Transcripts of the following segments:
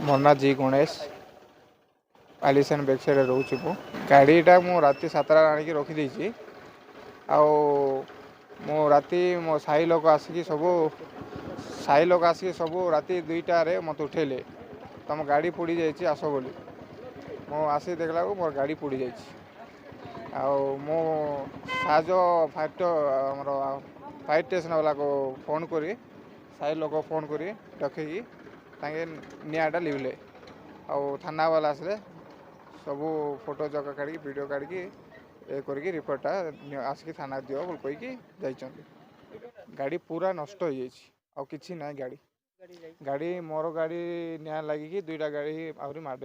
Mona ji Ganesh आलिसन back side रोचे मु गाड़ीटा मु राति 7 आनिकी रखीदे मो राति मो साई लोक आसिकी सब राति 2टारे मत उठेले तुम गाड़ी पोड़ी जाइए आस बोली मो आसी देखला मोर गाड़ी पोड़ी जाइए मो साज फायर स्टेशन वाला को फोन करी साई लोक फोन करी रखी निआटा लिभले थाना वाला आसले सब फोटो जगह काढ़ी वीडियो काढ़ी करके रिपोर्टा आसिक थाना दियो कहीकि जाइछन्ति गाड़ी पूरा नष्ट हो जाइए किसी ना गाड़ी गाड़ी मोर गाड़ी निआ लगिकी 2टा गाड़ी आहरी माड़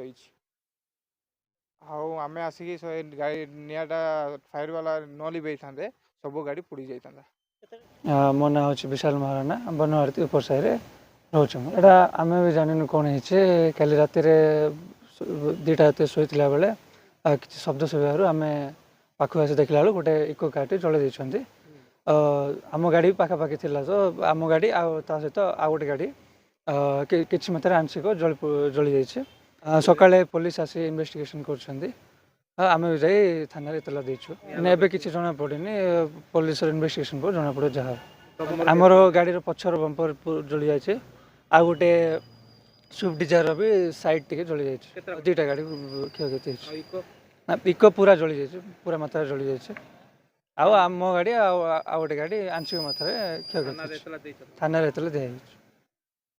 आमे आसिक गाड़ी निआटा फायर वाला न लिभे था सब गाड़ी पोड़ी जाता। मो ना हूँ विशाल महाराणा बनवारती ऊपर साइड रोचे एटा आम भी जानी कौन है कल राति 2टा राति शोला बेले किसी शब्द शुभार आम पाखु आसी देखला बेलू गोटे इको कारटी जलि देते आम गाड़ी पाखापाखि थी तो आम गाड़ी सहित आउ गोटे गाड़ी कि मात्रा आंशिक जलि जाइए सकाଳେ पुलिस आसी इन्वेस्टिगेशन कर आम भी जाई थाना इतला देचु एबे किसी जना पड़े पुलिस इन्वेस्टिगेशन पर जना पड़े जहाँ आमर गाड़ी पछर बंपर जलि जाए आ गोटे स्विफ्ट डिजायर भी साइड टे जलि जाए 2टा गाड़ी क्षयक्षति इको पूरा जलि जाए पूरा मात्रा जलि जाए आम गाड़ी आ गोटे गाड़ी आंशिक मात्रा क्षयक्षति थाना दिखाई